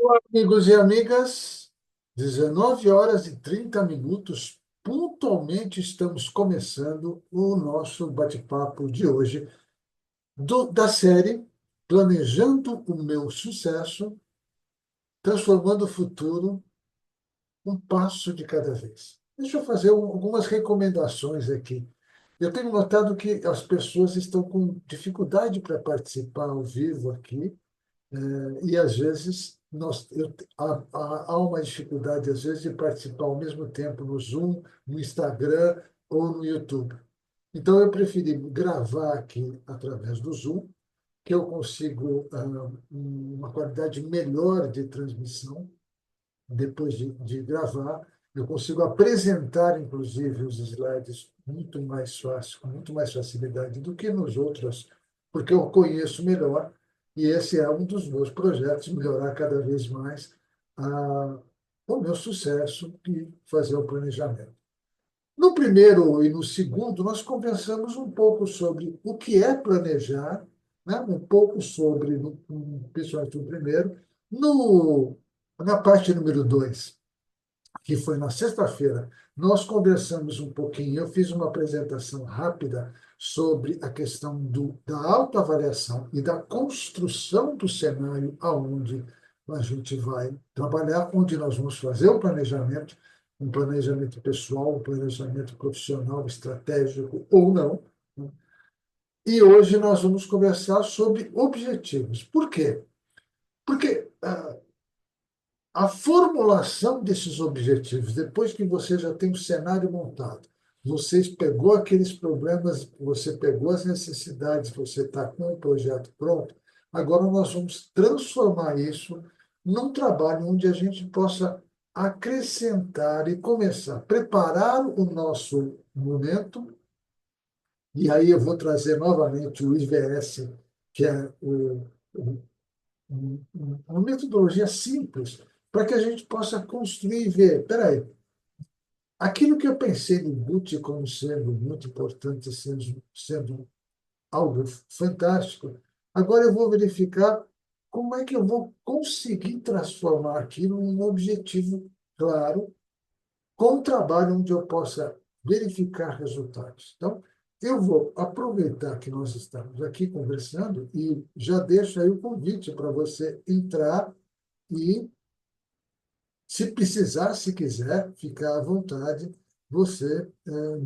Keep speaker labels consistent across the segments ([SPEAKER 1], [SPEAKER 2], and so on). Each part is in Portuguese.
[SPEAKER 1] Amigos e amigas, 19 horas e 30 minutos, pontualmente estamos começando o nosso bate-papo de hoje da série Planejando o Meu Sucesso, Transformando o Futuro um passo de cada vez. Deixa eu fazer algumas recomendações aqui. Eu tenho notado que as pessoas estão com dificuldade para participar ao vivo aqui. E às vezes há uma dificuldade às vezes de participar ao mesmo tempo no Zoom, no Instagram ou no YouTube. Então eu preferi gravar aqui através do Zoom, que eu consigo uma qualidade melhor de transmissão depois de gravar. Eu consigo apresentar, inclusive, os slides muito mais fácil, com muito mais facilidade do que nos outros, porque eu conheço melhor, e esse é um dos meus projetos, melhorar cada vez mais o meu sucesso e fazer o planejamento. No primeiro e no segundo, nós conversamos um pouco sobre o que é planejar, né? Um pouco sobre, principalmente no primeiro. No, na parte número dois, que foi na sexta-feira, nós conversamos um pouquinho, eu fiz uma apresentação rápida sobre a questão da autoavaliação e da construção do cenário aonde a gente vai trabalhar, onde nós vamos fazer o planejamento, um planejamento pessoal, um planejamento profissional, estratégico ou não. Né? E hoje nós vamos conversar sobre objetivos. Por quê? Porque a formulação desses objetivos, depois que você já tem o cenário montado, você pegou aqueles problemas, você pegou as necessidades, você está com o projeto pronto, agora nós vamos transformar isso num trabalho onde a gente possa acrescentar e começar a preparar o nosso momento, e aí eu vou trazer novamente o IVS, que é uma metodologia simples para que a gente possa construir e ver, peraí, aquilo que eu pensei no Gucci como sendo muito importante, sendo algo fantástico, agora eu vou verificar como é que eu vou conseguir transformar aquilo em um objetivo claro, com um trabalho onde eu possa verificar resultados. Então, eu vou aproveitar que nós estamos aqui conversando e já deixo aí o convite para você entrar e se precisar, se quiser, ficar à vontade, você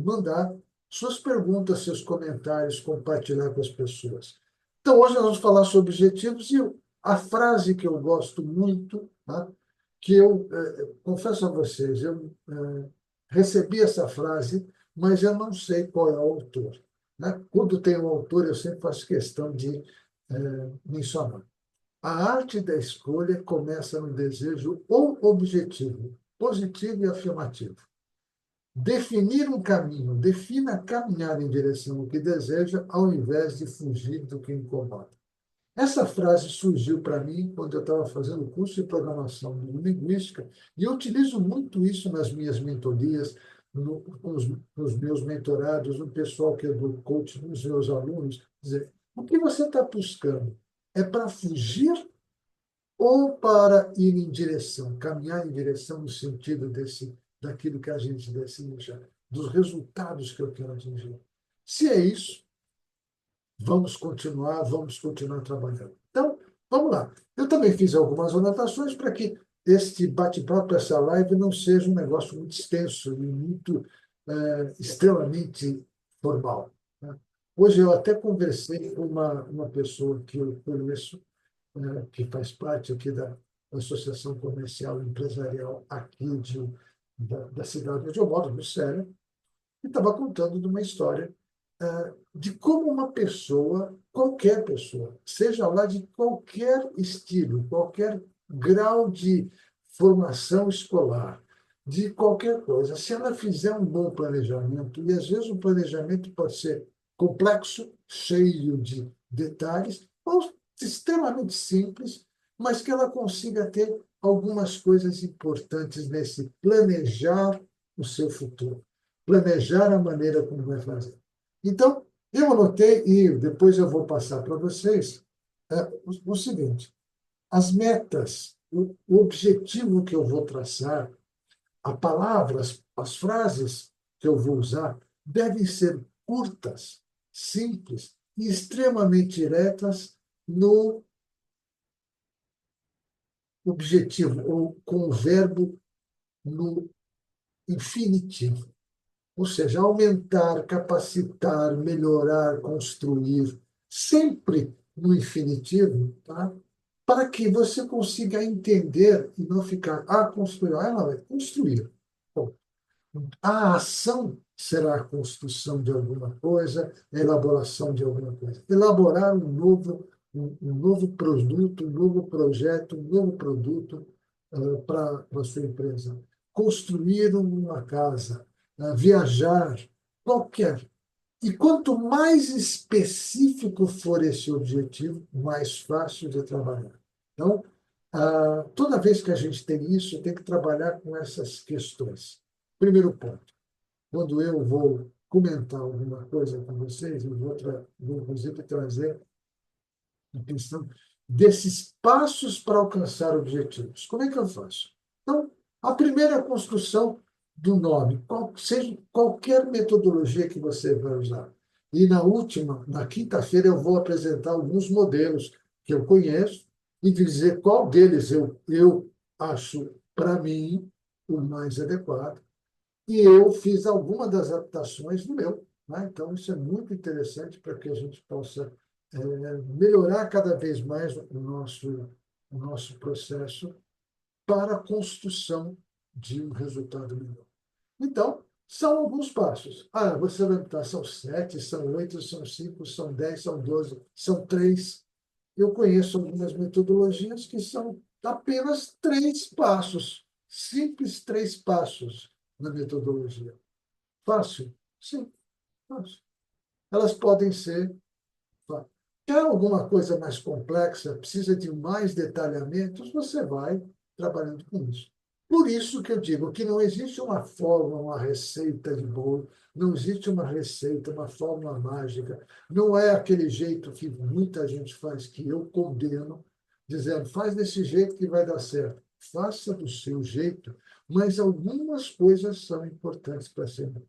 [SPEAKER 1] mandar suas perguntas, seus comentários, compartilhar com as pessoas. Então, hoje nós vamos falar sobre objetivos e a frase que eu gosto muito, tá? Que eu confesso a vocês, eu recebi essa frase, mas eu não sei qual é o autor. Né? Quando tem um autor, eu sempre faço questão de mencionar. A arte da escolha começa no desejo ou objetivo, positivo e afirmativo. Definir um caminho, defina caminhar em direção ao que deseja, ao invés de fugir do que incomoda. Essa frase surgiu para mim quando eu estava fazendo o curso de programação linguística, e eu utilizo muito isso nas minhas mentorias, com os meus mentorados, no pessoal que é do coach, nos meus alunos. Quer dizer, o que você está buscando? É para fugir ou para ir em direção, caminhar em direção no sentido daquilo que a gente deseja, dos resultados que eu quero atingir. Se é isso, vamos continuar trabalhando. Então, vamos lá. Eu também fiz algumas anotações para que este bate-papo, essa live, não seja um negócio muito extenso e muito extremamente formal. Né? Hoje eu até conversei com uma pessoa que eu conheço, que faz parte aqui da Associação Comercial e Empresarial aqui da cidade onde eu moro, no Sério, e estava contando de uma história de como uma pessoa, qualquer pessoa, seja lá de qualquer estilo, qualquer grau de formação escolar, de qualquer coisa, se ela fizer um bom planejamento, e às vezes o planejamento pode ser complexo, cheio de detalhes, ou extremamente simples, mas que ela consiga ter algumas coisas importantes nesse planejar o seu futuro, planejar a maneira como vai fazer. Então, eu anotei, e depois eu vou passar para vocês, o seguinte: as metas. o objetivo que eu vou traçar, as palavras, as frases que eu vou usar, devem ser curtas, simples e extremamente diretas no objetivo, ou com o verbo no infinitivo. Ou seja, aumentar, capacitar, melhorar, construir, sempre no infinitivo, tá? Para que você consiga entender e não ficar, construir, ela vai construir. Bom, a ação será a construção de alguma coisa, a elaboração de alguma coisa. Elaborar um novo produto, um novo projeto, um novo produto para a sua empresa. Construir uma casa, viajar, qualquer. E quanto mais específico for esse objetivo, mais fácil de trabalhar. Então, toda vez que a gente tem isso, tem que trabalhar com essas questões. Primeiro ponto, quando eu vou comentar alguma coisa com vocês, eu vou inclusive trazer a questão desses passos para alcançar objetivos. Como é que eu faço? Então, a primeira construção do nome, seja qualquer metodologia que você vai usar. E na quinta-feira, eu vou apresentar alguns modelos que eu conheço e dizer qual deles eu acho, para mim, o mais adequado. E eu fiz alguma das adaptações no meu. Né? Então, isso é muito interessante para que a gente possa melhorar cada vez mais o nosso processo para a construção de um resultado melhor. Então, são alguns passos. Você vai estar, são 7, são 8, são 5, são 10, são 12, são 3. Eu conheço algumas metodologias que são apenas 3 passos, simples 3 passos na metodologia. Fácil? Sim, fácil. Elas podem ser. Quer alguma coisa mais complexa, precisa de mais detalhamentos, você vai trabalhando com isso. Por isso que eu digo que não existe uma fórmula, uma receita de bolo, não existe uma receita, uma fórmula mágica, não é aquele jeito que muita gente faz, que eu condeno, dizendo, faz desse jeito que vai dar certo. Faça do seu jeito, mas algumas coisas são importantes para serem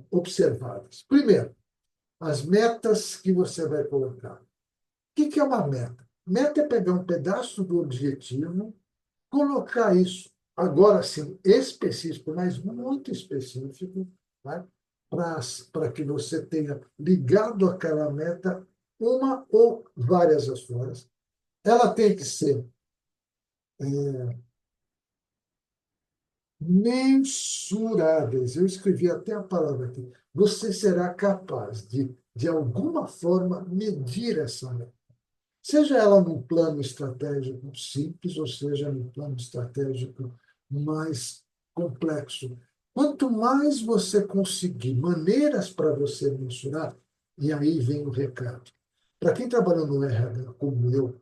[SPEAKER 1] observadas. Primeiro, as metas que você vai colocar. O que é uma meta? Meta é pegar um pedaço do objetivo, colocar isso, agora sim, específico, mas muito específico, né? Para que você tenha ligado àquela meta uma ou várias ações. Ela tem que ser mensuráveis. Eu escrevi até a palavra aqui. Você será capaz de alguma forma, medir essa meta. Seja ela num plano estratégico simples, ou seja num plano estratégico mais complexo. Quanto mais você conseguir maneiras para você mensurar, e aí vem o recado. Para quem trabalha no RH, como eu,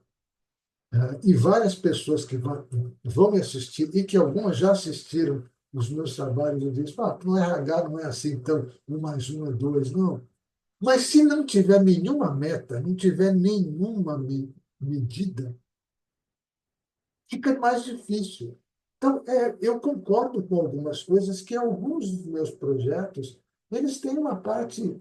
[SPEAKER 1] e várias pessoas que vão me assistir, e que algumas já assistiram os meus trabalhos, e dizem, no RH não é assim, então, 1 mais 1 é 2. Não. Mas se não tiver nenhuma meta, não tiver nenhuma medida, fica mais difícil. Então, eu concordo com algumas coisas que alguns dos meus projetos, eles têm uma parte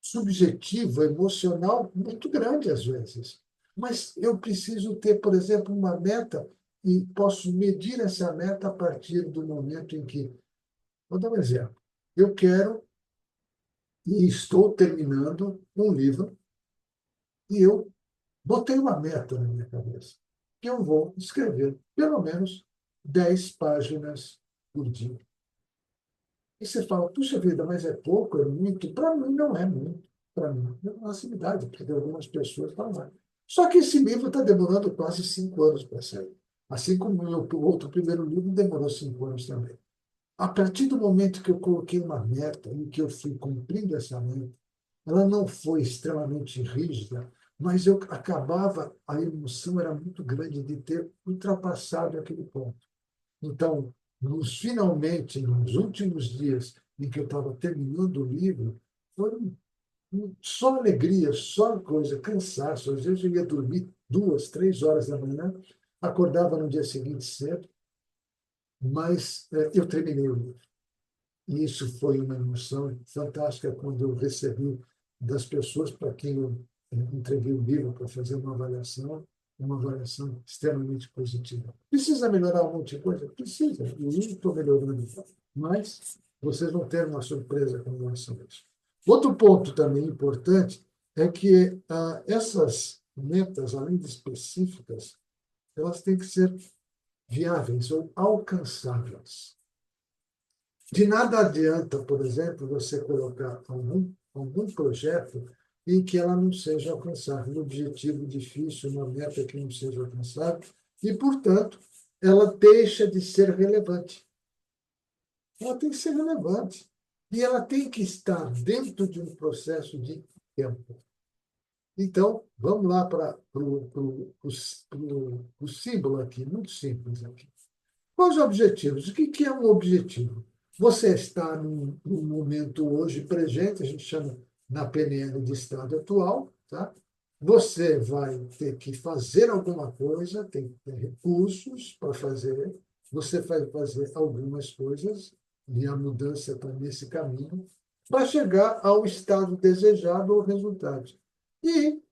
[SPEAKER 1] subjetiva, emocional muito grande às vezes. Mas eu preciso ter, por exemplo, uma meta e posso medir essa meta a partir do momento em que. Vou dar um exemplo. Eu quero e estou terminando um livro e eu botei uma meta na minha cabeça, que eu vou escrever pelo menos 10 páginas por dia. E você fala, puxa vida, mas é pouco, é muito? Para mim, não é muito. Para mim, é uma facilidade, porque algumas pessoas falam. Só que esse livro está demorando quase 5 anos para sair. Assim como o meu outro primeiro livro demorou 5 anos também. A partir do momento que eu coloquei uma meta e que eu fui cumprindo essa meta, ela não foi extremamente rígida, mas eu acabava, a emoção era muito grande de ter ultrapassado aquele ponto. Então, finalmente, nos últimos dias em que eu estava terminando o livro, foram só alegria, só coisa, cansaço. Às vezes eu ia dormir 2, 3 horas da manhã, acordava no dia seguinte cedo, mas eu terminei o livro. E isso foi uma emoção fantástica quando eu recebi das pessoas para quem eu entreguei o livro para fazer uma avaliação extremamente positiva. Precisa melhorar um monte de coisa? Precisa, e eu estou melhorando. Mas vocês vão ter uma surpresa com relação a isso. Outro ponto também importante é que essas metas, além de específicas, elas têm que ser viáveis ou alcançáveis. De nada adianta, por exemplo, você colocar algum projeto em que ela não seja alcançável, um objetivo difícil, uma meta que não seja alcançável, e, portanto, ela deixa de ser relevante. Ela tem que ser relevante. E ela tem que estar dentro de um processo de tempo. Então, vamos lá para o símbolo aqui, muito simples aqui. Quais os objetivos? O que é um objetivo? Você está num momento hoje presente, a gente chama na PNL de estado atual, tá? Você vai ter que fazer alguma coisa, tem que ter recursos para fazer, você vai fazer algumas coisas, e a mudança está nesse caminho, para chegar ao estado desejado ou resultado. E,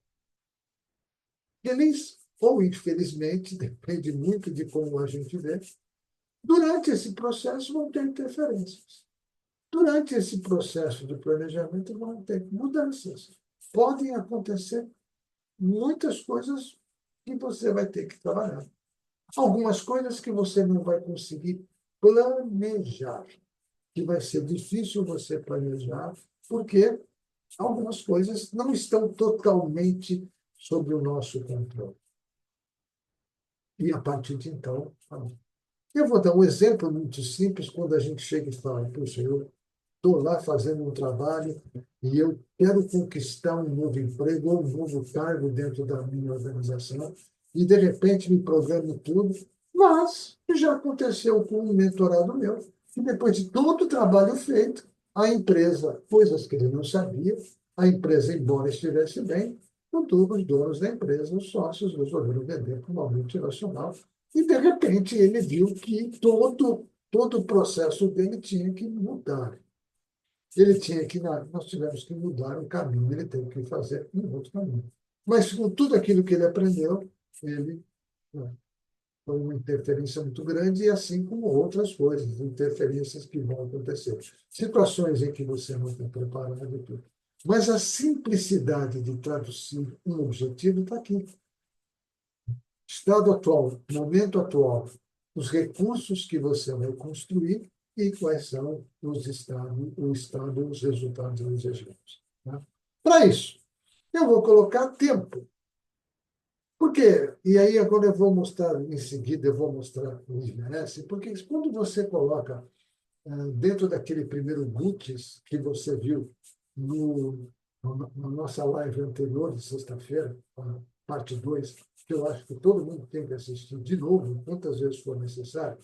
[SPEAKER 1] feliz ou infelizmente, depende muito de como a gente vê, durante esse processo vão ter interferências. Durante esse processo de planejamento vão ter mudanças. Podem acontecer muitas coisas que você vai ter que trabalhar. Algumas coisas que você não vai conseguir planejar, que vai ser difícil você planejar, porque algumas coisas não estão totalmente sob o nosso controle. E a partir de então, eu vou dar um exemplo muito simples quando a gente chega e fala, puxa, eu estou lá fazendo um trabalho e eu quero conquistar um novo emprego ou um novo cargo dentro da minha organização e, de repente, me programo tudo, mas já aconteceu com um mentorado meu, que depois de todo o trabalho feito, a empresa, coisas que ele não sabia, a empresa, embora estivesse bem, contudo, os donos da empresa, os sócios, resolveram vender para uma multinacional e, de repente, ele viu que todo o processo dele tinha que mudar. Ele tinha que, nós tivemos que mudar o caminho, ele teve que fazer um outro caminho. Mas com tudo aquilo que ele aprendeu, ele foi uma interferência muito grande, e assim como outras coisas, interferências que vão acontecer. Situações em que você não está preparado e tudo. Mas a simplicidade de traduzir um objetivo está aqui. Estado atual, momento atual, os recursos que você vai construir e quais são o estado, os resultados desejados. Tá? Para isso, eu vou colocar tempo. Por quê? E aí agora eu vou mostrar, em seguida eu vou mostrar o IGS, porque quando você coloca dentro daquele primeiro books que você viu na nossa live anterior de sexta-feira, a parte 2, que eu acho que todo mundo tem que assistir de novo, quantas vezes for necessário,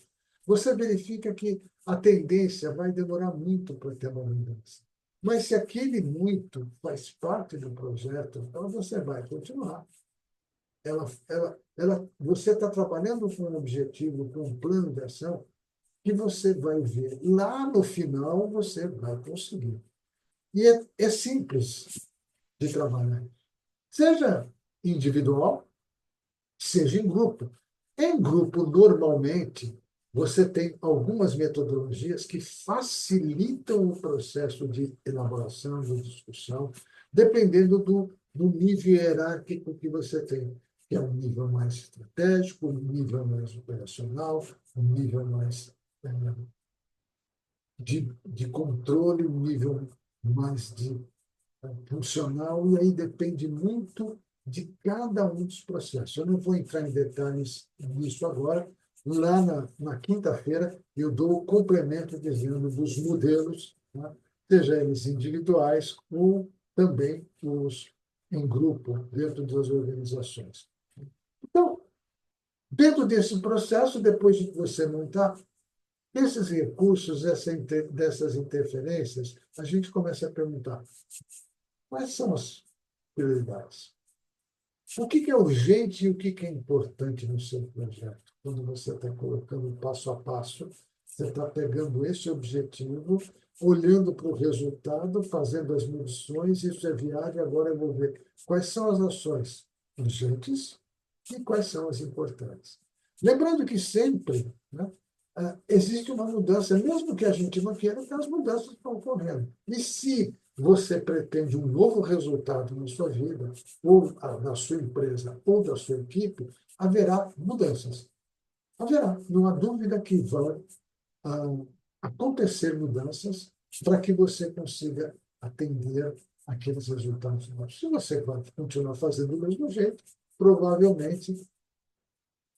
[SPEAKER 1] você verifica que a tendência vai demorar muito para ter uma mudança. Mas se aquele muito faz parte do projeto, então você vai continuar. Você está trabalhando com um objetivo, com um plano de ação, que você vai ver lá no final, você vai conseguir. E é simples de trabalhar. Seja individual, seja em grupo. Em grupo, normalmente, você tem algumas metodologias que facilitam o processo de elaboração, de discussão, dependendo do nível hierárquico que você tem, que é um nível mais estratégico, um nível mais operacional, um nível mais de controle, um nível mais de funcional, e aí depende muito de cada um dos processos. Eu não vou entrar em detalhes nisso agora. Lá na quinta-feira, eu dou o complemento dizendo dos modelos, né? Seja eles individuais ou também os em grupo, dentro das organizações. Então, dentro desse processo, depois de você montar esses recursos, dessas interferências, a gente começa a perguntar: quais são as prioridades? O que que é urgente e o que que é importante no seu projeto? Quando você está colocando passo a passo, você está pegando esse objetivo, olhando para o resultado, fazendo as medições, isso é viável, agora eu vou ver quais são as ações urgentes e quais são as importantes. Lembrando que sempre, né, existe uma mudança, mesmo que a gente não queira, as mudanças estão ocorrendo. E se você pretende um novo resultado na sua vida, ou da sua empresa, ou da sua equipe, haverá mudanças. Haverá, não há dúvida que vão ah, acontecer mudanças para que você consiga atender aqueles resultados novos. Se você vai continuar fazendo do mesmo jeito, provavelmente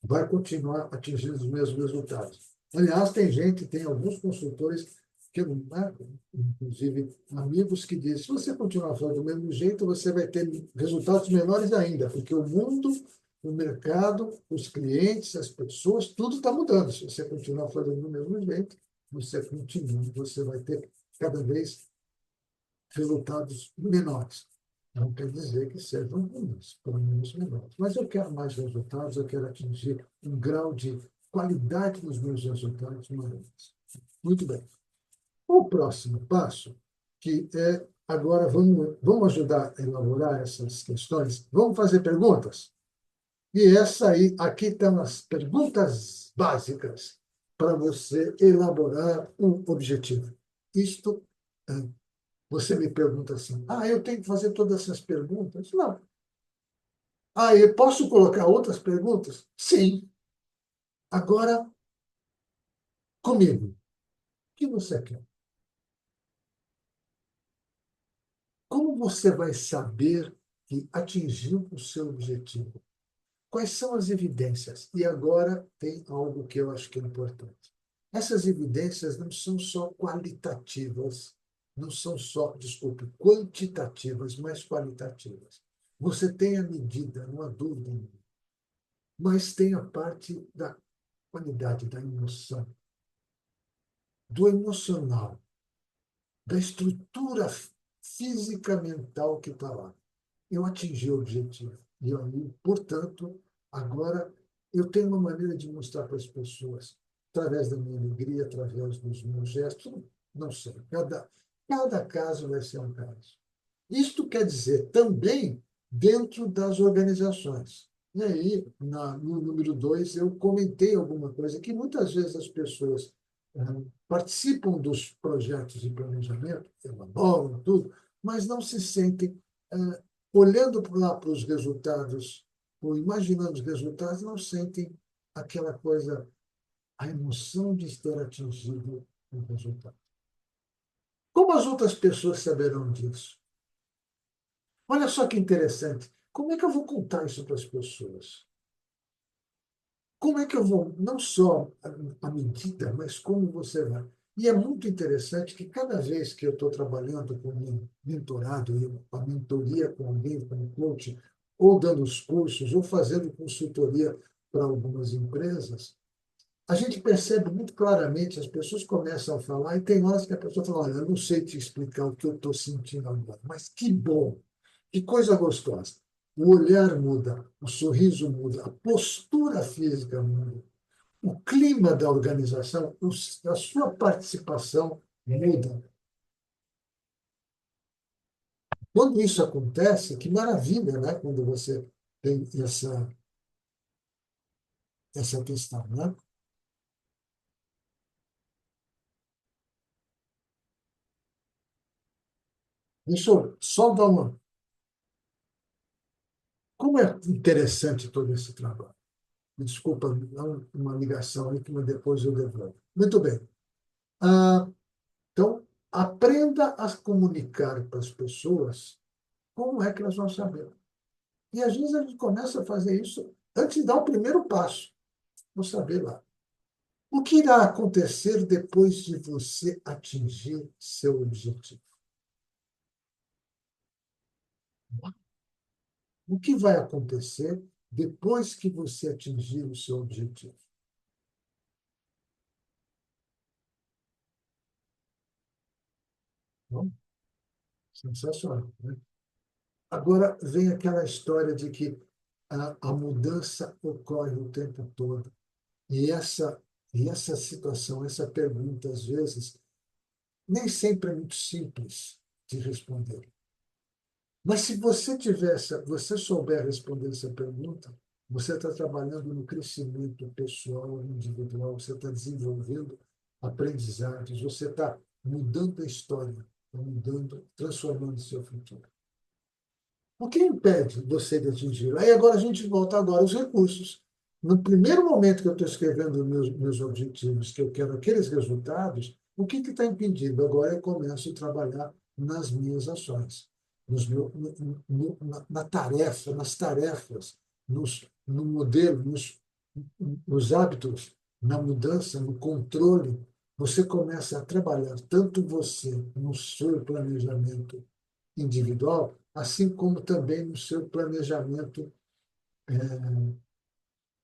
[SPEAKER 1] vai continuar atingindo os mesmos resultados. Aliás, tem alguns consultores que, né, inclusive amigos, que dizem: se você continuar fazendo do mesmo jeito, você vai ter resultados menores ainda, porque o mundo, o mercado, os clientes, as pessoas, tudo está mudando. Se você continuar fazendo do mesmo jeito, você vai ter cada vez resultados menores. Não quer dizer que sejam ruins, pelo menos menores. Mas eu quero mais resultados, eu quero atingir um grau de qualidade nos meus resultados maiores. Muito bem. O próximo passo, que é agora vamos ajudar a elaborar essas questões, vamos fazer perguntas. E essa aí, aqui estão as perguntas básicas para você elaborar um objetivo. Isto você me pergunta assim: eu tenho que fazer todas essas perguntas? Não. Eu posso colocar outras perguntas? Sim. Agora, comigo. O que você quer? Como você vai saber que atingiu o seu objetivo? Quais são as evidências? E agora tem algo que eu acho que é importante. Essas evidências não são só qualitativas, não são só, desculpe, quantitativas, mas qualitativas. Você tem a medida, não há dúvida nenhuma, mas tem a parte da qualidade, da emoção, do emocional, da estrutura física mental que está lá. Eu atingi o objetivo. E aí, portanto, agora eu tenho uma maneira de mostrar para as pessoas, através da minha alegria, através dos meus gestos, não sei, cada caso vai ser um caso. Isto quer dizer também dentro das organizações. E aí, no número 2, eu comentei alguma coisa que muitas vezes as pessoas participam dos projetos de planejamento, elaboram tudo, mas não se sentem, olhando lá para os resultados, ou imaginando os resultados, não sentem aquela coisa, a emoção de ter atingido o resultado. Como as outras pessoas saberão disso? Olha só que interessante. Como é que eu vou contar isso para as pessoas? Como é que eu vou, não só a medida, mas como você vai? E é muito interessante que cada vez que eu estou trabalhando com um mentorado, a mentoria com alguém, com um coach, ou dando os cursos, ou fazendo consultoria para algumas empresas, a gente percebe muito claramente, as pessoas começam a falar, e tem horas que a pessoa fala: olha, eu não sei te explicar o que eu estou sentindo agora, mas que bom, que coisa gostosa. O olhar muda, o sorriso muda, a postura física muda, o clima da organização, a sua participação muda. Quando isso acontece, que maravilha, né? Quando você tem essa questão, né? Deixa eu só dar uma. Como é interessante todo esse trabalho. Desculpa, uma ligação aí que depois eu devolvo. Muito bem. Ah, então, aprenda a comunicar para as pessoas como é que elas vão saber. E às vezes a gente começa a fazer isso antes de dar o primeiro passo. Vou saber lá. O que irá acontecer depois de você atingir seu objetivo? O que vai acontecer depois que você atingir o seu objetivo? Bom, sensacional, né? Agora vem aquela história de que a mudança ocorre o tempo todo. E essa situação, essa pergunta, às vezes, nem sempre é muito simples de responder. Mas se você souber responder essa pergunta, você está trabalhando no crescimento pessoal, individual, você está desenvolvendo aprendizados, você está mudando a história, tá mudando, transformando o seu futuro. O que impede você de atingir? Aí agora a gente volta agora aos recursos. No primeiro momento que eu estou escrevendo meus objetivos, que eu quero aqueles resultados, o que está impedindo? Agora eu começo a trabalhar nas minhas ações, na tarefa, nas tarefas, no modelo, nos hábitos, na mudança, no controle. Você começa a trabalhar tanto você no seu planejamento individual, assim como também no seu planejamento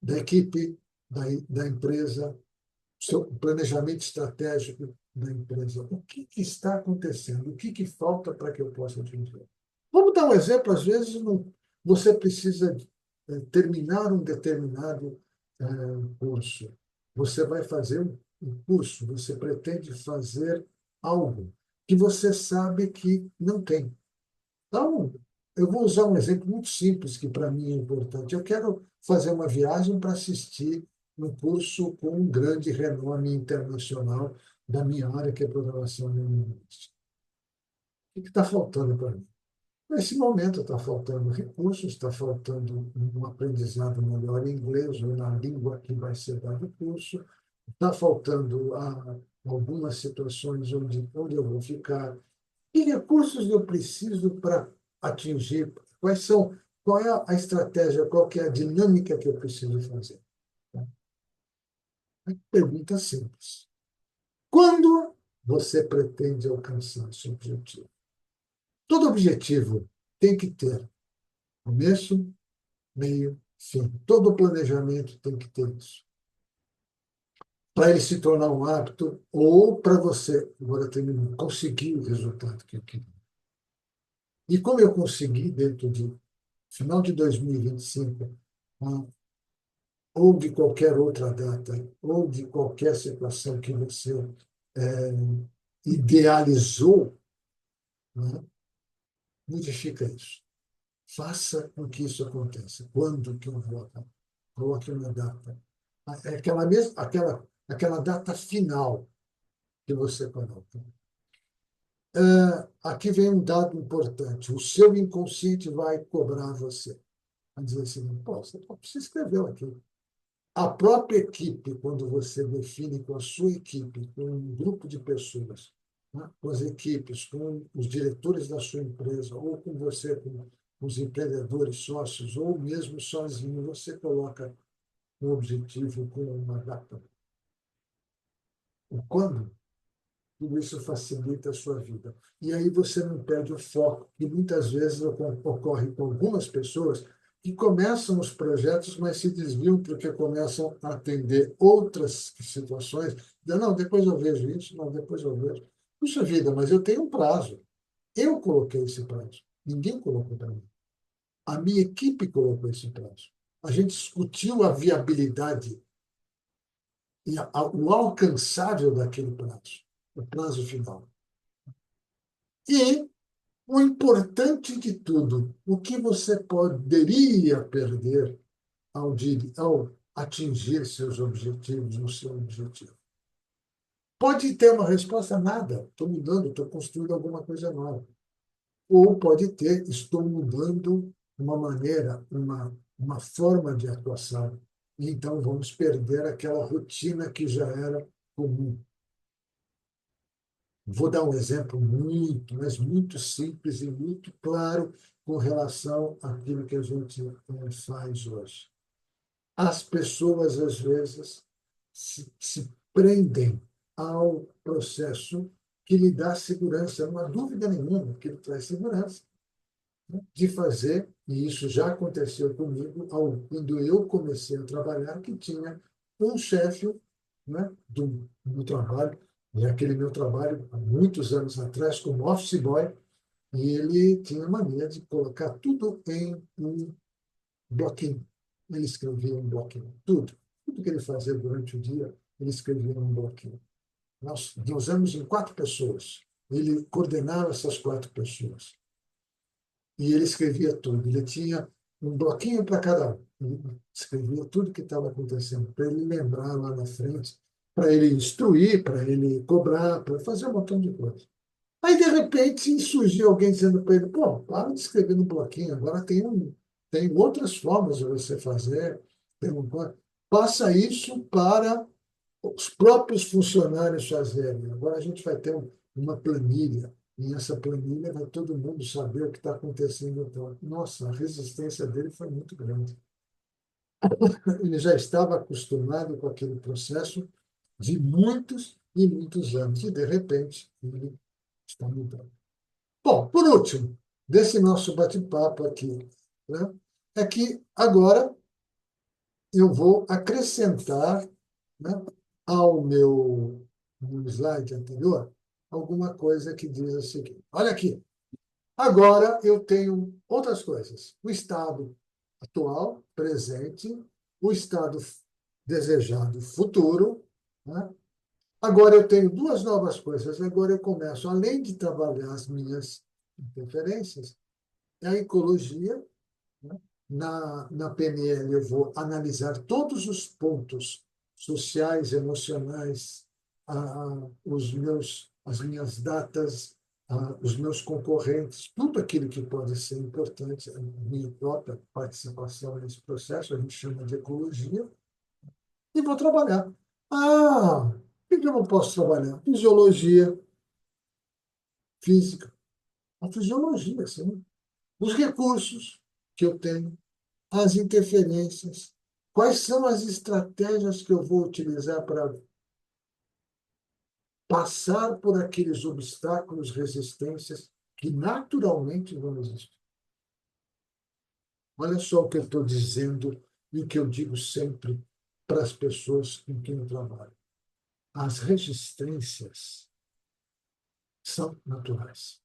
[SPEAKER 1] da equipe, da empresa, seu planejamento estratégico da empresa. O que está acontecendo? O que falta para que eu possa atingir? Vamos dar um exemplo. Às vezes, você precisa terminar um determinado curso. Você vai fazer um curso, você pretende fazer algo que você sabe que não tem. Então, eu vou usar um exemplo muito simples que para mim é importante. Eu quero fazer uma viagem para assistir um curso com um grande renome internacional da minha área, que é programação neurolinguística. O que está faltando para mim? Nesse momento está faltando recursos, está faltando um aprendizado melhor em inglês ou na língua que vai ser dado o curso, está faltando algumas situações onde eu vou ficar. Que recursos eu preciso para atingir? Qual é a estratégia, qual que é a dinâmica que eu preciso fazer? Pergunta simples. Quando você pretende alcançar seu objetivo? Todo objetivo tem que ter começo, meio, fim. Todo planejamento tem que ter isso. Para ele se tornar um hábito ou para você, agora terminando, conseguir o resultado que eu queria. E como eu consegui dentro de final de 2025, ou de qualquer outra data, ou de qualquer situação que você é, idealizou, né? Modifica isso. Faça com que isso aconteça. Quando que eu vou? Coloque uma data. É aquela data final que você coloca. Aqui vem um dado importante. O seu inconsciente vai cobrar você. Vai dizer assim, pô, você escreveu aqui. A própria equipe, quando você define com a sua equipe, com um grupo de pessoas, né, com as equipes, com os diretores da sua empresa, ou com você, com os empreendedores, sócios, ou mesmo sozinho, você coloca um objetivo com uma data. O quando, tudo isso facilita a sua vida. E aí você não perde o foco, que muitas vezes ocorre com algumas pessoas que começam os projetos, mas se desviam porque começam a atender outras situações. Não, depois eu vejo isso, não, depois eu vejo. Puxa vida, mas eu tenho um prazo. Eu coloquei esse prazo. Ninguém colocou para mim. A minha equipe colocou esse prazo. A gente discutiu a viabilidade e o alcançável daquele prazo, o prazo final. E o importante de tudo, o que você poderia perder ao atingir seus objetivos, o seu objetivo? Pode ter uma resposta, nada, estou mudando, estou construindo alguma coisa nova. Ou pode ter, estou mudando uma maneira, uma forma de atuação. E então vamos perder aquela rotina que já era comum. Vou dar um exemplo muito, mas muito simples e muito claro com relação àquilo que a gente faz hoje. As pessoas, às vezes, se prendem ao processo que lhe dá segurança, não há dúvida nenhuma que ele traz segurança, né, de fazer, e isso já aconteceu comigo quando eu comecei a trabalhar, que tinha um chefe, né, do trabalho, e aquele meu trabalho há muitos anos atrás como office boy, e ele tinha mania de colocar tudo em um bloquinho. Ele escrevia um bloquinho. Tudo que ele fazia durante o dia, ele escrevia um bloquinho. Nós éramos em 4 pessoas. Ele coordenava essas 4 pessoas. E ele escrevia tudo. Ele tinha um bloquinho para cada um. Ele escrevia tudo que estava acontecendo, para ele lembrar lá na frente, para ele instruir, para ele cobrar, para fazer um montão de coisa. Aí, de repente, surgiu alguém dizendo para ele: pô, para de escrever no bloquinho, agora tem outras formas de você fazer. Passa isso para os próprios funcionários fazerem. Agora a gente vai ter uma planilha, e nessa planilha vai todo mundo saber o que está acontecendo. Então, nossa, a resistência dele foi muito grande. Ele já estava acostumado com aquele processo de muitos e muitos anos, e de repente ele está mudando. Bom, por último, desse nosso bate-papo aqui, né, é que agora eu vou acrescentar, né, ao no slide anterior, alguma coisa que diz o seguinte: olha aqui, agora eu tenho outras coisas. O estado atual, presente, o estado desejado, futuro, né? Agora eu tenho 2 novas coisas. Agora eu começo, além de trabalhar as minhas preferências, a ecologia, né? Na PNL, eu vou analisar todos os pontos sociais, emocionais, as minhas datas, os meus concorrentes, tudo aquilo que pode ser importante, a minha própria participação nesse processo, a gente chama de ecologia, e vou trabalhar. O que eu não posso trabalhar? Fisiologia, física. A fisiologia, sim. Os recursos que eu tenho, as interferências, quais são as estratégias que eu vou utilizar para passar por aqueles obstáculos, resistências que naturalmente vão existir. Olha só o que eu estou dizendo e o que eu digo sempre para as pessoas com quem eu trabalho. As resistências são naturais.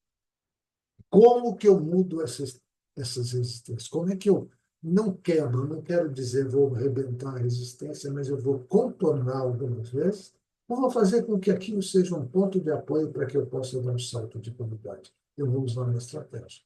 [SPEAKER 1] Como que eu mudo essas resistências? Como é que eu não quebro? Não quero dizer vou arrebentar a resistência, mas eu vou contornar algumas vezes, ou vou fazer com que aquilo seja um ponto de apoio para que eu possa dar um salto de qualidade. Eu vou usar uma estratégia.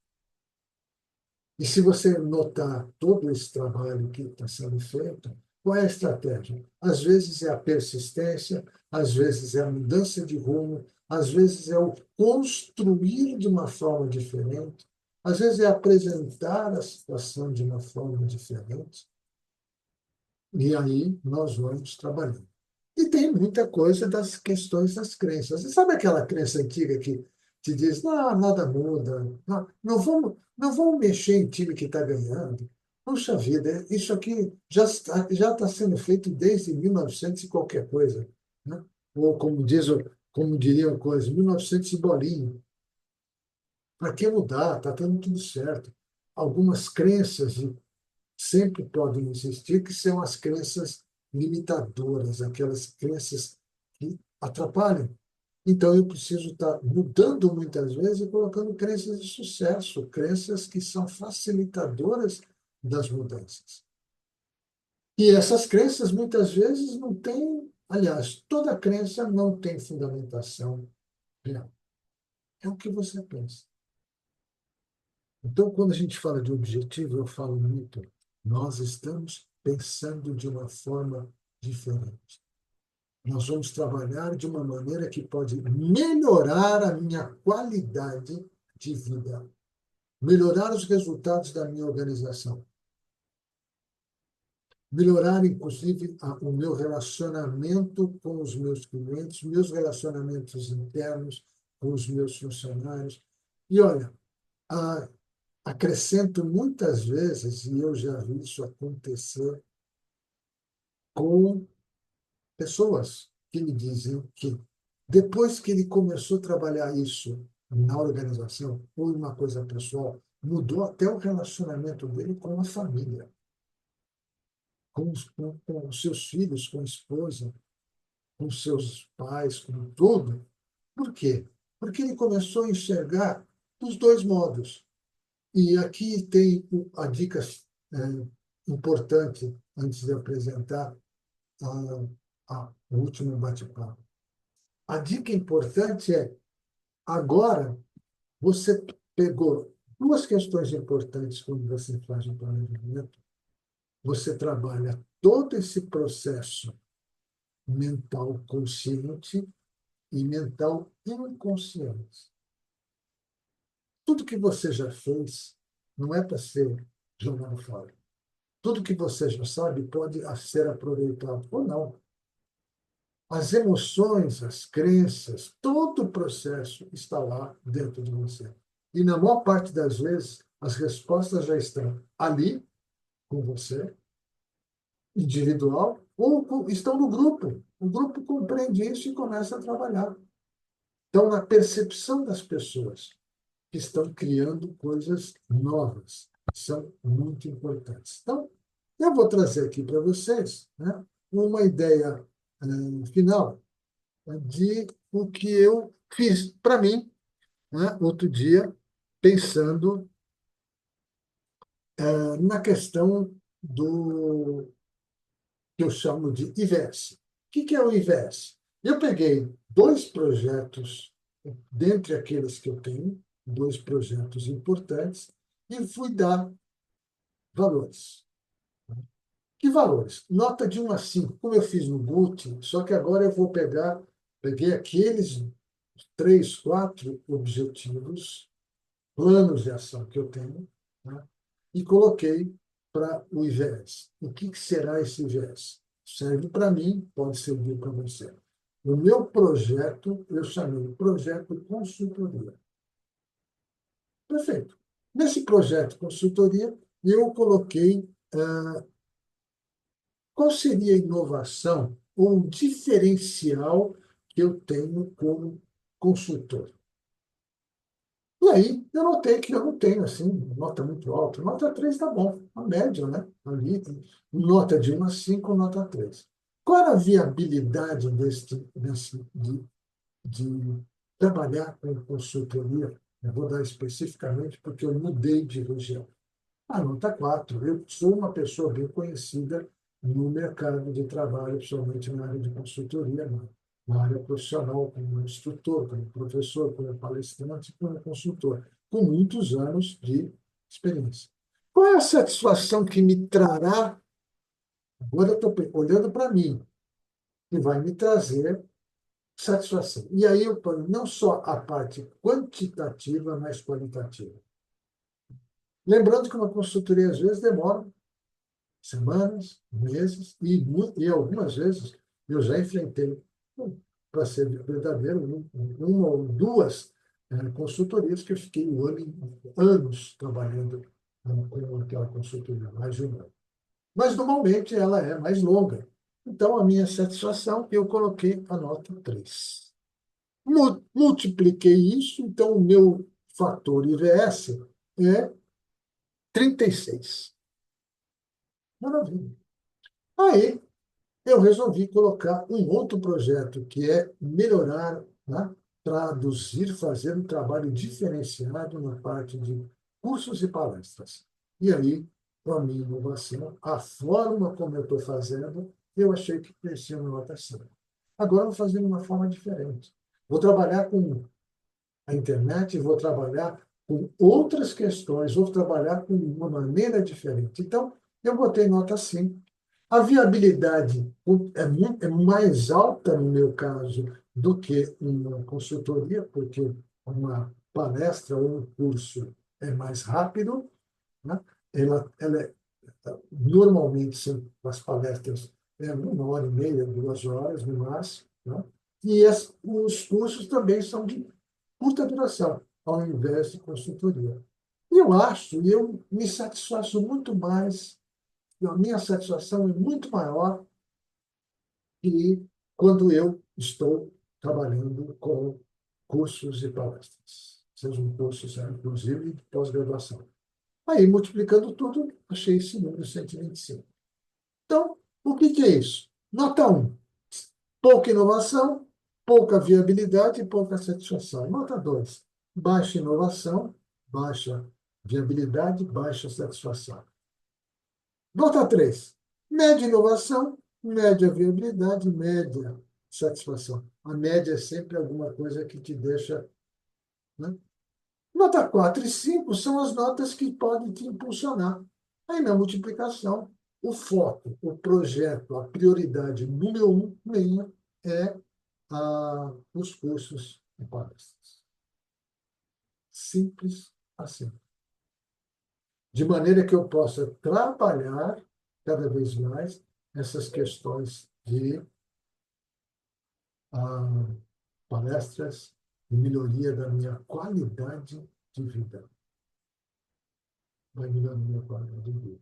[SPEAKER 1] E se você notar todo esse trabalho que está sendo feito, qual é a estratégia? Às vezes é a persistência, às vezes é a mudança de rumo, às vezes é o construir de uma forma diferente, às vezes é apresentar a situação de uma forma diferente. E aí nós vamos trabalhando. E tem muita coisa das questões das crenças. Você sabe aquela crença antiga que te diz: não, nada muda, não vamos mexer em time que está ganhando. Puxa vida, isso aqui já está sendo feito desde 1900 e qualquer coisa, né? Ou como diriam coisas, 1900 e bolinho. Para que mudar? Está dando tudo certo. Algumas crenças sempre podem existir, que são as crenças limitadoras, aquelas crenças que atrapalham. Então, eu preciso estar mudando muitas vezes e colocando crenças de sucesso, crenças que são facilitadoras das mudanças. E essas crenças, muitas vezes, não têm, aliás, toda crença não tem fundamentação real. É o que você pensa. Então, quando a gente fala de objetivo, eu falo muito, nós estamos pensando de uma forma diferente. Nós vamos trabalhar de uma maneira que pode melhorar a minha qualidade de vida, melhorar os resultados da minha organização, melhorar, inclusive, o meu relacionamento com os meus clientes, meus relacionamentos internos com os meus funcionários. E olha, a acrescento muitas vezes, e eu já vi isso acontecer com pessoas que me dizem que depois que ele começou a trabalhar isso na organização ou em uma coisa pessoal, mudou até o relacionamento dele com a família, com os seus filhos, com a esposa, com seus pais, com tudo. Por quê? Porque ele começou a enxergar dos 2 modos. E aqui tem a dica importante antes de apresentar o último bate-papo. A dica importante é, agora, você pegou duas questões importantes quando você faz o planejamento. Você trabalha todo esse processo mental consciente e mental inconsciente. Tudo que você já fez não é para ser jogado fora. Tudo que você já sabe pode ser aproveitado ou não. As emoções, as crenças, todo o processo está lá dentro de você. E, na maior parte das vezes, as respostas já estão ali, com você, individual, ou estão no grupo. O grupo compreende isso e começa a trabalhar. Então, na percepção das pessoas que estão criando coisas novas, são muito importantes. Então, eu vou trazer aqui para vocês, né, uma ideia final de o que eu fiz para mim, né, outro dia, pensando na questão do que eu chamo de IVS. O que é o IVS? Eu peguei dois projetos, dentre aqueles que eu tenho, dois projetos importantes, e fui dar valores. Que valores? Nota de 1 a 5, como eu fiz no GUT, só que agora eu vou peguei aqueles 3, 4 objetivos, planos de ação que eu tenho, né, e coloquei para o IVS. O que será esse IVS? Serve para mim, pode servir para você. O meu projeto, eu chamei de projeto consultoria. Perfeito. Nesse projeto consultoria, eu coloquei qual seria a inovação ou o diferencial que eu tenho como consultor. E aí, eu notei que eu não tenho, assim, nota muito alta. Nota 3 está bom, a média, né? Ali, nota de 1 a 5, nota 3. Qual era a viabilidade de trabalhar com consultoria? Eu vou dar especificamente porque eu mudei de região. A nota 4. Eu sou uma pessoa bem conhecida no mercado de trabalho, principalmente na área de consultoria, na área profissional, como instrutor, como professor, como palestrante, como consultor, com muitos anos de experiência. Qual é a satisfação que me trará? Agora eu estou olhando para mim, que vai me trazer satisfação. E aí eu ponho não só a parte quantitativa, mas qualitativa. Lembrando que uma consultoria, às vezes, demora semanas, meses, e algumas vezes eu já enfrentei, para ser verdadeiro, uma ou duas consultorias que eu fiquei anos trabalhando com aquela consultoria, mais de um ano. Mas, normalmente, ela é mais longa. Então, a minha satisfação, eu coloquei a nota 3. Multipliquei isso, então o meu fator IVS é 36. Maravilha. Aí, eu resolvi colocar um outro projeto, que é melhorar, né, traduzir, fazer um trabalho diferenciado na parte de cursos e palestras. E aí, para a minha inovação, a forma como eu estou fazendo, eu achei que merecia uma nota 5. Agora, eu vou fazer de uma forma diferente. Vou trabalhar com a internet, vou trabalhar com outras questões, vou trabalhar com uma maneira diferente. Então, eu botei nota 5. A viabilidade é mais alta, no meu caso, do que uma consultoria, porque uma palestra ou um curso é mais rápido, né? Normalmente, são as palestras 1 hora e meia, 2 horas, no máximo, né? E os cursos também são de curta duração, ao invés de consultoria. E eu acho, e eu me satisfaço muito mais, a minha satisfação é muito maior que quando eu estou trabalhando com cursos e palestras, sejam cursos, inclusive, de pós-graduação. Aí, multiplicando tudo, achei esse número 125. Então, o que é isso? Nota 1, pouca inovação, pouca viabilidade e pouca satisfação. Nota 2, baixa inovação, baixa viabilidade, baixa satisfação. Nota 3. Média inovação, média viabilidade, média satisfação. A média é sempre alguma coisa que te deixa, né? Nota 4 e 5 são as notas que podem te impulsionar. Aí na multiplicação, o foco, o projeto, a prioridade número um minha é os cursos e palestras. Simples assim. De maneira que eu possa trabalhar cada vez mais essas questões de palestras de melhoria da minha qualidade de vida. Vai melhorar a minha qualidade de vida.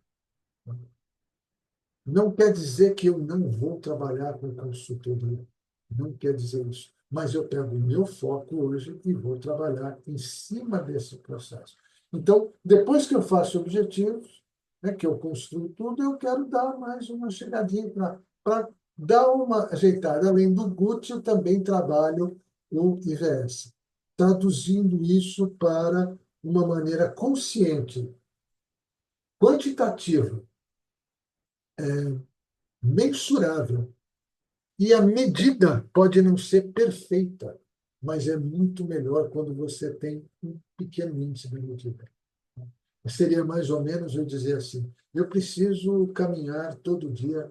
[SPEAKER 1] Não quer dizer que eu não vou trabalhar com consultoria. Não quer dizer isso. Mas eu pego o meu foco hoje e vou trabalhar em cima desse processo. Então, depois que eu faço objetivos, né, que eu construo tudo, eu quero dar mais uma chegadinha para dar uma ajeitada. Além do GUT, eu também trabalho o IVS, traduzindo isso para uma maneira consciente, quantitativa, mensurável. E a medida pode não ser perfeita, mas é muito melhor quando você tem um pequeno índice de medida. Seria mais ou menos eu dizer assim: eu preciso caminhar todo dia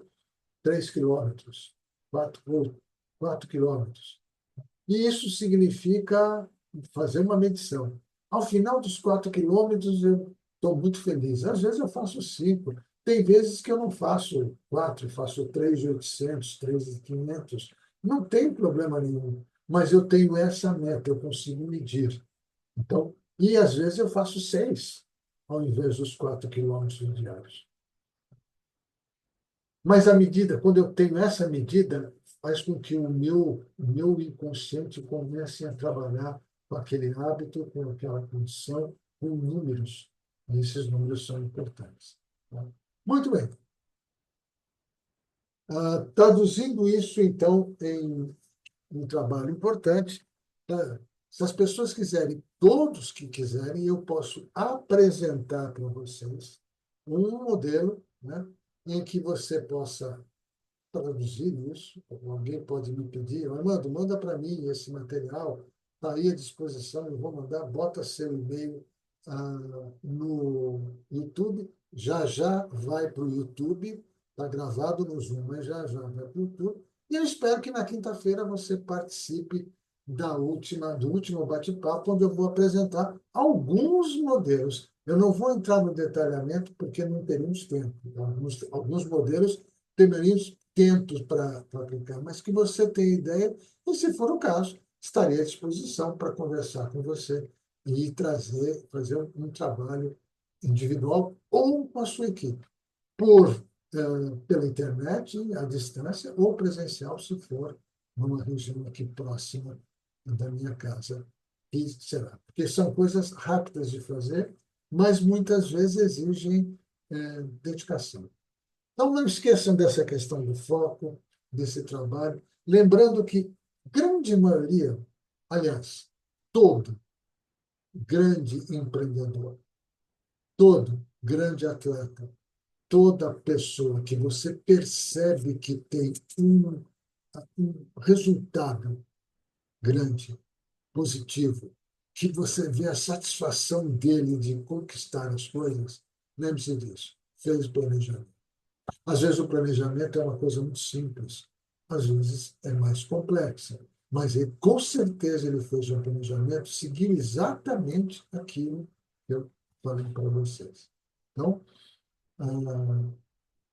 [SPEAKER 1] 3 km, 4 km. E isso significa fazer uma medição. Ao final dos 4 km, eu estou muito feliz. Às vezes eu faço 5. Tem vezes que eu não faço 4, faço 3.800, 3.500. Não tem problema nenhum. Mas eu tenho essa meta, eu consigo medir. Então, e às vezes eu faço 6, ao invés dos 4 km diários. Mas a medida, quando eu tenho essa medida, faz com que o meu inconsciente comece a trabalhar com aquele hábito, com aquela condição, com números. E esses números são importantes. Tá? Muito bem. Traduzindo isso, então, em um trabalho importante, tá? Se as pessoas quiserem, todos que quiserem, eu posso apresentar para vocês um modelo, né, em que você possa traduzir isso. Alguém pode me pedir, Armando, manda para mim esse material, está aí à disposição, eu vou mandar, bota seu e-mail no YouTube, já já vai para o YouTube, está gravado no Zoom, mas já já vai para o YouTube. E eu espero que na quinta-feira você participe do último bate-papo, onde eu vou apresentar alguns modelos. Eu não vou entrar no detalhamento, porque não teríamos tempo. Tá? Alguns modelos teríamos tempo para aplicar, mas que você tenha ideia, e se for o caso, estarei à disposição para conversar com você e fazer um trabalho individual ou com a sua equipe, pela internet, à distância, ou presencial, se for numa região aqui próxima da minha casa. E será? Porque são coisas rápidas de fazer, mas muitas vezes exigem dedicação. Então, não esqueçam dessa questão do foco, desse trabalho. Lembrando que grande maioria, aliás, todo grande empreendedor, todo grande atleta, toda pessoa que você percebe que tem um resultado grande, positivo, que você vê a satisfação dele de conquistar as coisas, lembre-se disso, fez planejamento. Às vezes o planejamento é uma coisa muito simples, às vezes é mais complexa, mas ele, com certeza ele fez um planejamento seguindo exatamente aquilo que eu falei para vocês. Então,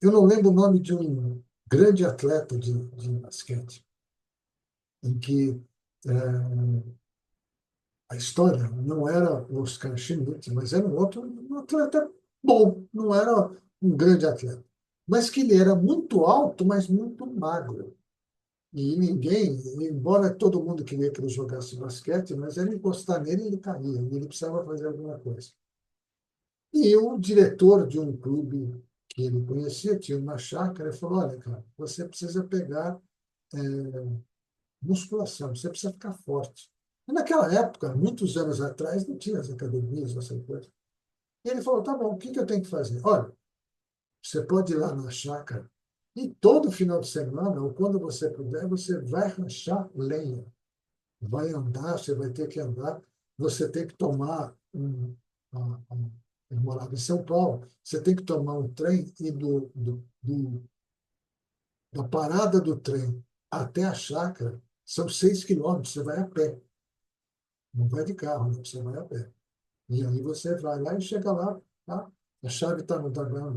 [SPEAKER 1] eu não lembro o nome de um grande atleta de basquete, em que a história não era o Oscar Schmidt, mas era um atleta bom, não era um grande atleta, mas que ele era muito alto, mas muito magro. E ninguém, embora todo mundo queria que ele jogasse basquete, mas ele encostar nele, ele caía, e ele precisava fazer alguma coisa. E o diretor de um clube que ele conhecia, tinha uma chácara, e falou: Olha, cara, você precisa pegar musculação, você precisa ficar forte. E naquela época, muitos anos atrás, não tinha as academias, essa coisa. E ele falou: Tá bom, o que eu tenho que fazer? Olha, Você pode ir lá na chácara e todo final de semana, ou quando você puder, você vai rachar lenha. Vai andar, você vai ter que andar, você tem que tomar eu morava em São Paulo, você tem que tomar um trem e da parada do trem até a chácara são 6 quilômetros, você vai a pé, não vai de carro, não, você vai a pé. E aí você vai lá e chega lá, tá? A chave está no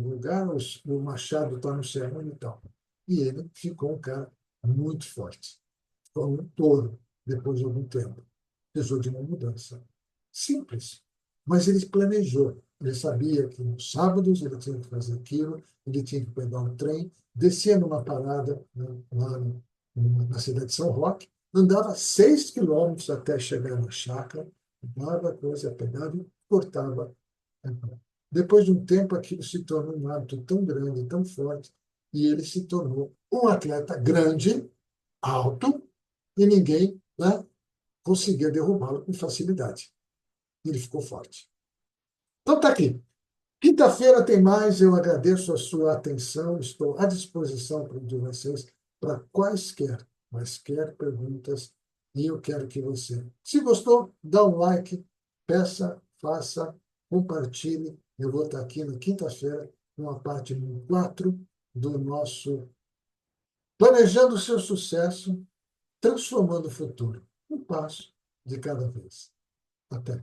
[SPEAKER 1] lugar, o machado está no serrano e tal. E ele ficou um cara muito forte. Ficou um touro depois de algum tempo. Precisou de uma mudança. Simples. Mas ele planejou. Ele sabia que nos sábados ele tinha que fazer aquilo, ele tinha que pegar um trem, descia numa parada, né, lá na cidade de São Roque, andava 6 quilômetros até chegar na chácara, pegava a coisa, pegava e cortava. Depois de um tempo, aquilo se tornou um hábito tão grande, tão forte, e ele se tornou um atleta grande, alto, e ninguém, né, conseguia derrubá-lo com facilidade. Ele ficou forte. Então está aqui. Quinta-feira tem mais. Eu agradeço a sua atenção. Estou à disposição de vocês para quaisquer perguntas. E eu quero que você, se gostou, dá um like, peça, faça, compartilhe. Eu vou estar aqui na quinta-feira com a parte 4 do nosso Planejando o Seu Sucesso, Transformando o Futuro. Um passo de cada vez. Até.